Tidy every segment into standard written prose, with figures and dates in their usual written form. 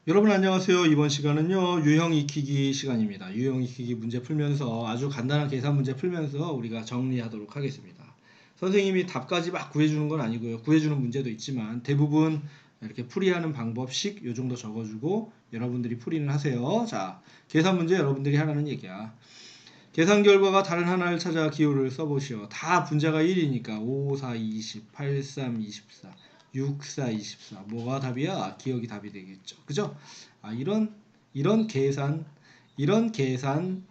여러분 안녕하세요. 이번 시간은요 유형 익히기 시간입니다. 유형 익히기 문제 풀면서 아주 간단한 계산 문제 풀면서 우리가 정리하도록 하겠습니다. 선생님이 답까지 막 구해주는 건 아니고요. 구해주는 문제도 있지만 대부분 이렇게 풀이하는 방법씩 요 정도 적어주고 여러분들이 풀이는 하세요. 자, 계산 문제 여러분들이 하라는 얘기야. 계산 결과가 다른 하나를 찾아 기호를 써보시오. 다 분자가 1이니까 5, 4, 20, 8, 3, 24, 6, 4, 24. 뭐가 답이야? 기억이 답이 되겠죠. 그죠? 아, 이런 계산,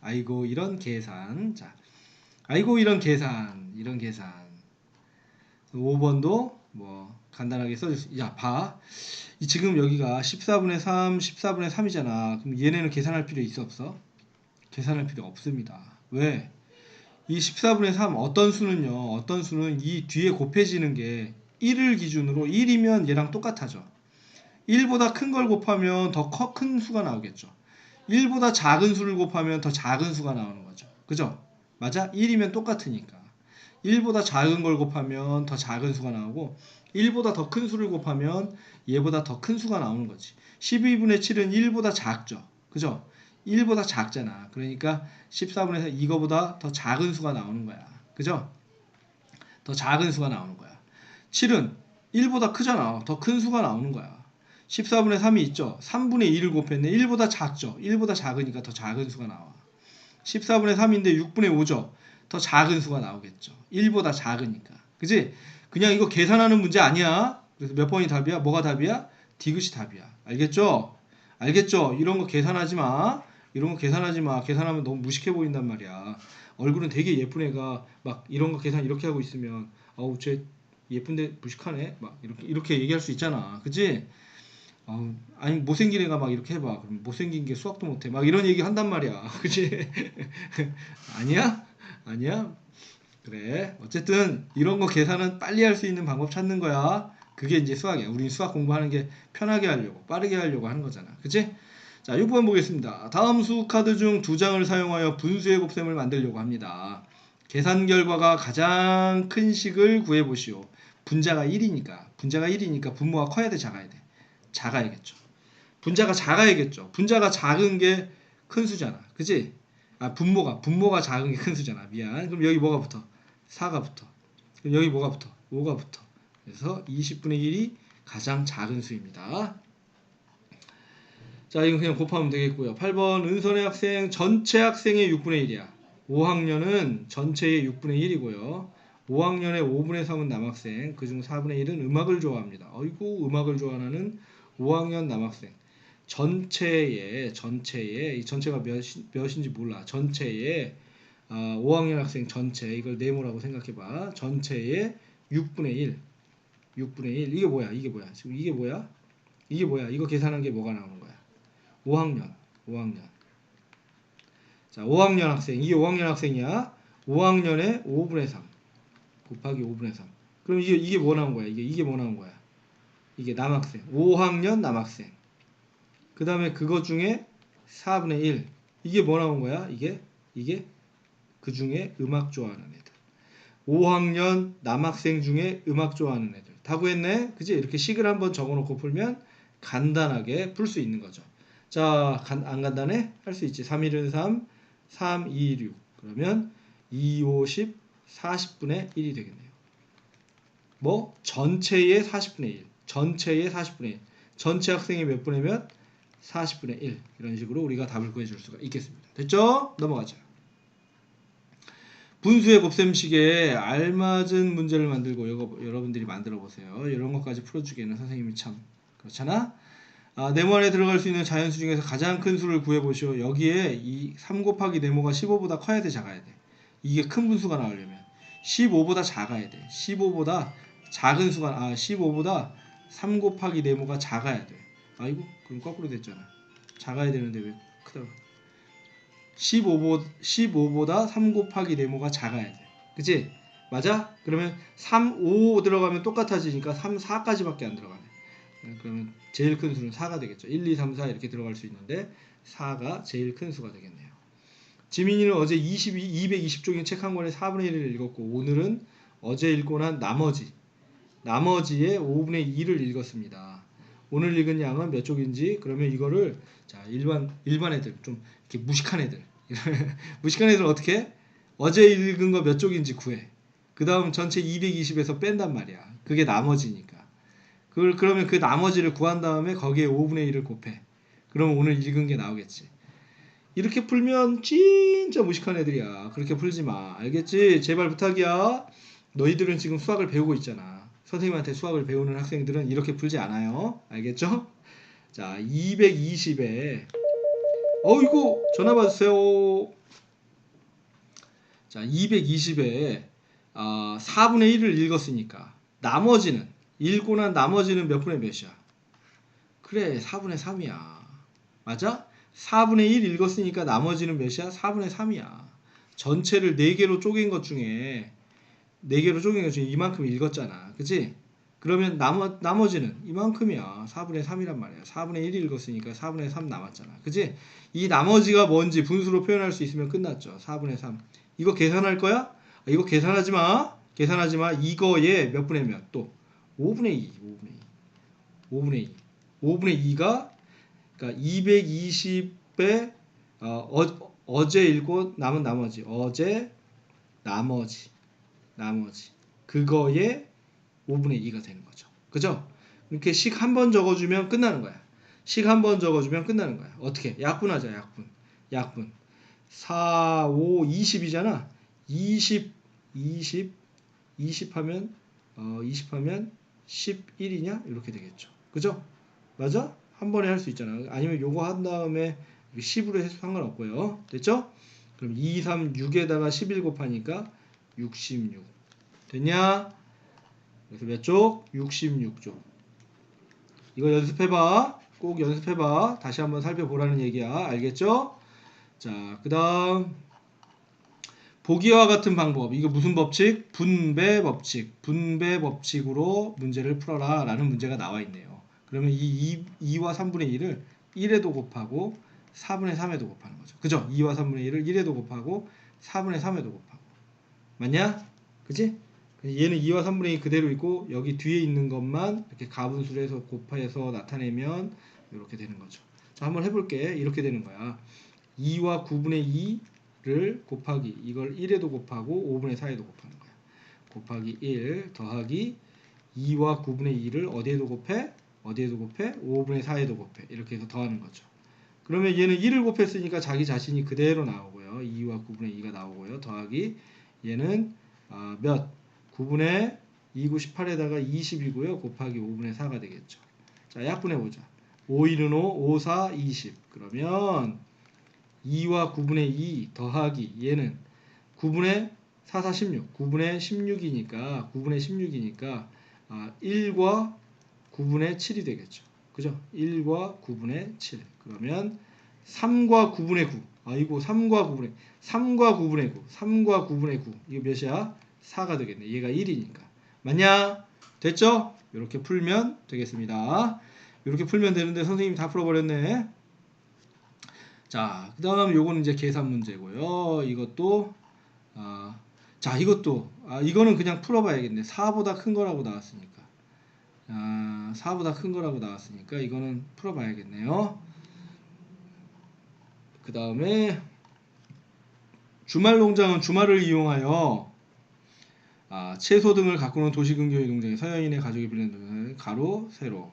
아이고, 이런 계산. 자, 아이고, 이런 계산. 5번도 뭐 간단하게 써주세요. 야, 봐. 지금 여기가 14분의 3, 14분의 3이잖아. 그럼 얘네는 계산할 필요 있어, 없어? 계산할 필요 없습니다. 왜? 이 14분의 3 어떤 수는 이 뒤에 곱해지는 게 1을 기준으로 1이면 얘랑 똑같아져. 1보다 큰 걸 곱하면 더 큰 수가 나오겠죠. 1보다 작은 수를 곱하면 더 작은 수가 나오는 거죠. 그죠? 맞아? 1이면 똑같으니까. 1보다 작은 걸 곱하면 더 작은 수가 나오고 1보다 더 큰 수를 곱하면 얘보다 더 큰 수가 나오는 거지. 12분의 7은 1보다 작죠. 그죠? 1보다 작잖아. 그러니까 14분의 4 이거보다 더 작은 수가 나오는 거야. 그죠? 더 작은 수가 나오는 거야. 7은 1보다 크잖아. 더 큰 수가 나오는 거야. 14분의 3이 있죠. 3분의 2를 곱했네. 1보다 작죠. 1보다 작으니까 더 작은 수가 나와. 14분의 3인데 6분의 5죠. 더 작은 수가 나오겠죠. 1보다 작으니까. 그지? 그냥 이거 계산하는 문제 아니야. 그래서 몇 번이 답이야? 뭐가 답이야? 디귿이 답이야. 알겠죠? 알겠죠? 이런 거 계산하지 마. 이런 거 계산하지 마. 계산하면 너무 무식해 보인단 말이야. 얼굴은 되게 예쁜 애가 막 이런 거 계산 이렇게 하고 있으면 어우 쟤 예쁜데 무식하네. 막 이렇게 얘기할 수 있잖아. 그지? 아니 못생긴 애가 막 이렇게 해봐. 그럼 못생긴 게 수학도 못해. 막 이런 얘기 한단 말이야. 그치? 아니야? 아니야? 그래. 어쨌든 이런 거 계산은 빨리 할 수 있는 방법 찾는 거야. 그게 이제 수학이야. 우린 수학 공부하는 게 편하게 하려고, 빠르게 하려고 하는 거잖아. 그치? 자, 6번 보겠습니다. 다음 수 카드 중 두 장을 사용하여 분수의 곱셈을 만들려고 합니다. 계산 결과가 가장 큰 식을 구해보시오. 분자가 1이니까 분모가 커야 돼, 작아야 돼? 작아야겠죠. 분자가 작아야겠죠. 분자가 작은 게 큰 수잖아. 그치? 분모가 작은 게 큰 수잖아. 미안. 그럼 여기 뭐가 붙어? 4가 붙어. 그럼 여기 뭐가 붙어? 5가 붙어. 그래서 20분의 1이 가장 작은 수입니다. 자, 이건 그냥 곱하면 되겠고요. 8번 은선의 학생 전체 학생의 6분의 1이야. 5학년은 전체의 6분의 1이고요. 5학년의 5분의 3은 남학생, 그중 4분의 1은 음악을 좋아합니다. 어이구, 음악을 좋아하는 5학년 남학생. 전체에 이 전체가 몇인지 몰라. 전체에 5학년 학생 전체 이걸 네모라고 생각해봐. 전체의 6분의 1, 6분의 1 이게 뭐야? 지금 이게 뭐야? 이거 계산한 게 뭐가 나오는 거야? 5학년. 자, 5학년 학생 이게 5학년 학생이야. 5학년의 5분의 3 곱하기 5분의 3. 그럼 이게 뭐 나온 거야? 이게 뭐 나온 거야? 이게 남학생. 5학년 남학생. 그 다음에 그거 중에 4분의 1. 이게 뭐 나온 거야? 이게 그 중에 음악 좋아하는 애들. 5학년 남학생 중에 음악 좋아하는 애들. 다 구했네? 그지? 이렇게 식을 한번 적어놓고 풀면 간단하게 풀 수 있는 거죠. 자, 안 간단해? 할 수 있지. 3, 1은 3, 3, 2, 6. 그러면 2, 5, 10, 40분의 1이 되겠네요. 뭐? 전체의 40분의 1. 전체의 40분의 1. 전체 학생이 몇 분의 몇? 40분의 1. 이런 식으로 우리가 답을 구해줄 수가 있겠습니다. 됐죠? 넘어가죠. 분수의 곱셈식에 알맞은 문제를 만들고 여러분들이 만들어 보세요. 이런 것까지 풀어주기에는 선생님이 참 그렇잖아. 네모 안에 들어갈 수 있는 자연수 중에서 가장 큰 수를 구해보시오. 여기에 이 3 곱하기 네모가 15보다 커야 돼, 작아야 돼? 이게 큰 분수가 나오려면 15보다 작아야 돼. 15보다 작은 수가 15보다 3 곱하기 네모가 작아야 돼. 아이고, 그럼 거꾸로 됐잖아. 작아야 되는데 왜 크다고? 15보다 3 곱하기 네모가 작아야 돼. 그치? 맞아? 그러면 3, 5 들어가면 똑같아지니까 3, 4까지밖에 안 들어가네. 그러면 제일 큰 수는 4가 되겠죠. 1, 2, 3, 4 이렇게 들어갈 수 있는데 4가 제일 큰 수가 되겠네요. 지민이는 어제 220종의 책 한 권에 4분의 1을 읽었고 오늘은 어제 읽고 난 나머지의 5분의 2를 읽었습니다. 오늘 읽은 양은 몇 쪽인지. 그러면 이거를 자 일반 애들 좀 이렇게 무식한 애들 무식한 애들 어떻게 해? 어제 읽은 거 몇 쪽인지 구해. 그 다음 전체 220에서 뺀단 말이야. 그게 나머지니까. 그러면 그 나머지를 구한 다음에 거기에 5분의 1을 곱해. 그러면 오늘 읽은 게 나오겠지. 이렇게 풀면 진짜 무식한 애들이야. 그렇게 풀지 마. 알겠지? 제발 부탁이야. 너희들은 지금 수학을 배우고 있잖아. 선생님한테 수학을 배우는 학생들은 이렇게 풀지 않아요. 알겠죠? 자, 220에 이거 전화 받으세요. 자, 220에 4분의 1을 읽었으니까 나머지는 읽고 난 나머지는 몇 분의 몇이야? 그래, 4분의 3이야. 맞아? 4분의 1 읽었으니까 나머지는 몇이야? 4분의 3이야. 전체를 4개로 쪼갠 것 중에 이만큼 읽었잖아. 그치? 그러면 나머지는 이만큼이야. 4분의 3이란 말이야. 4분의 1 읽었으니까 4분의 3 남았잖아. 그치? 이 나머지가 뭔지 분수로 표현할 수 있으면 끝났죠. 4분의 3. 이거 계산할 거야? 이거 계산하지 마. 계산하지 마. 이거에 몇 분의 몇? 또 5분의 2. 5분의 2. 5분의 2가 그러니까 220에 어제 읽고 남은 나머지. 어제 나머지. 그거에 5분의 2가 되는 거죠. 그죠? 이렇게 식 한 번 적어주면 끝나는 거야. 식 한 번 적어주면 끝나는 거야. 어떻게? 약분하자. 약분. 4, 5, 20이잖아. 20 하면 20 하면 11이냐? 이렇게 되겠죠. 그죠? 맞아? 한 번에 할 수 있잖아. 아니면 요거 한 다음에 10으로 해서 상관없고요. 됐죠? 그럼 2, 3, 6에다가 11 곱하니까 66. 됐냐? 그래서 몇 쪽? 66쪽. 이거 연습해봐. 꼭 연습해봐. 다시 한번 살펴보라는 얘기야. 알겠죠? 자, 그 다음 보기와 같은 방법. 이거 무슨 법칙? 분배 법칙. 분배 법칙으로 문제를 풀어라 라는 문제가 나와 있네요. 그러면 이 2와 3분의 1을 1에도 곱하고 4분의 3에도 곱하는 거죠. 그죠? 2와 3분의 1을 1에도 곱하고 4분의 3에도 곱하고. 맞냐? 그지? 얘는 2와 3분의 2 그대로 있고 여기 뒤에 있는 것만 이렇게 가분수를 해서 곱해서 나타내면 이렇게 되는 거죠. 자, 한번 해볼게. 이렇게 되는 거야. 2와 9분의 2를 곱하기 이걸 1에도 곱하고 5분의 4에도 곱하는 거야. 곱하기 1 더하기 2와 9분의 2를 어디에도 곱해? 5분의 4에도 곱해. 이렇게 해서 더하는 거죠. 그러면 얘는 1을 곱했으니까 자기 자신이 그대로 나오고요. 2와 9분의 2가 나오고요. 더하기 얘는 몇? 9분의 2, 9, 18에다가 20이고요. 곱하기 5분의 4가 되겠죠. 자, 약분해보자. 5, 1은 5, 5, 4, 20. 그러면 2와 9분의 2 더하기 얘는 9분의 4, 4, 16. 9분의 16이니까 1과 9분의 7이 되겠죠. 그죠? 1과 9분의 7. 그러면 3과 9분의 9. 아이고 3과 9분의 9. 3과 9분의 9. 이거 몇이야? 4가 되겠네. 얘가 1이니까. 맞냐? 됐죠? 이렇게 풀면 되겠습니다. 이렇게 풀면 되는데 선생님이 다 풀어버렸네. 자, 그 다음 요거는 이제 계산 문제고요. 이것도 자, 이거는 그냥 풀어봐야겠네. 4보다 큰 거라고 나왔으니까. 4보다 큰 거라고 나왔으니까 이거는 풀어봐야겠네요. 그 다음에 주말 농장은 주말을 이용하여 채소 등을 가꾸는 도시근교의 농장에 서여인의 가족이 빌리는 가로 세로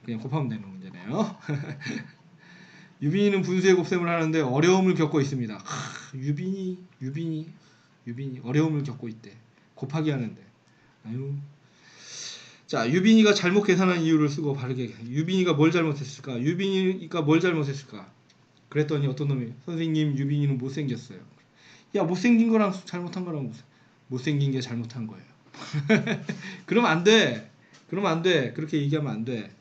그냥 곱하면 되는 문제네요. 유빈이는 분수의 곱셈을 하는데 어려움을 겪고 있습니다. 유빈이 어려움을 겪고 있대. 곱하기 하는데. 아유. 자, 유빈이가 잘못 계산한 이유를 쓰고 바르게. 유빈이가 뭘 잘못했을까? 그랬더니 어떤 놈이 선생님 유빈이는 못생겼어요. 야, 못생긴 거랑 잘못한 거랑 무슨 못생긴 게 잘못한 거예요. 그러면 안 돼. 그렇게 얘기하면 안 돼.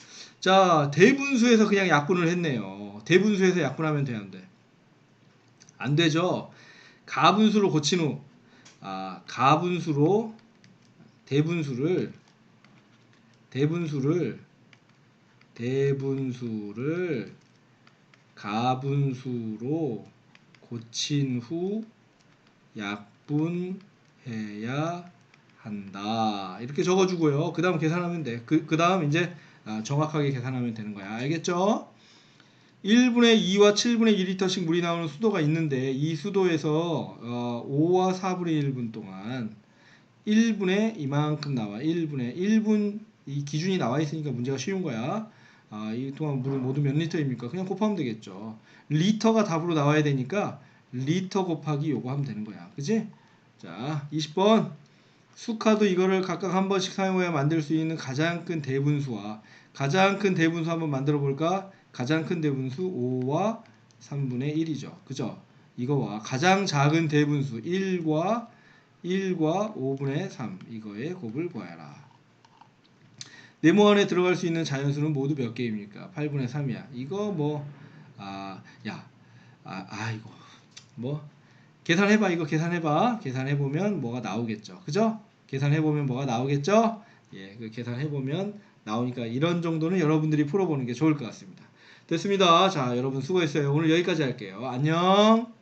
자, 대분수에서 그냥 약분을 했네요. 대분수에서 약분하면 돼, 안 돼? 안 되죠. 가분수로 고친 후 가분수로 대분수를 가분수로 고친 후 약분해야 한다. 이렇게 적어주고요. 그 다음 계산하면 돼. 그 다음 이제 정확하게 계산하면 되는 거야. 알겠죠? 1분의 2와 7분의 2리터씩 물이 나오는 수도가 있는데 이 수도에서 5와 4분의 1분 동안 1분의 이만큼 나와. 1분 이 기준이 나와 있으니까 문제가 쉬운 거야. 이 동안 물은 모두 몇 리터입니까? 그냥 곱하면 되겠죠. 리터가 답으로 나와야 되니까 리터 곱하기 요거 하면 되는 거야. 그지? 자, 20번. 수카도 이거를 각각 한 번씩 사용해야 만들 수 있는 가장 큰 대분수와 가장 큰 대분수 한번 만들어 볼까? 가장 큰 대분수 5와 3분의 1이죠. 그죠? 이거와 가장 작은 대분수 1과 5분의 3 이거의 곱을 구하라. 네모 안에 들어갈 수 있는 자연수는 모두 몇 개입니까? 8분의 3이야. 이거 뭐 이거 뭐 계산해봐. 이거 계산해봐. 계산해보면 뭐가 나오겠죠. 그죠? 계산해보면 뭐가 나오겠죠? 예, 그 계산해보면 나오니까 이런 정도는 여러분들이 풀어보는 게 좋을 것 같습니다. 됐습니다. 자, 여러분 수고했어요. 오늘 여기까지 할게요. 안녕.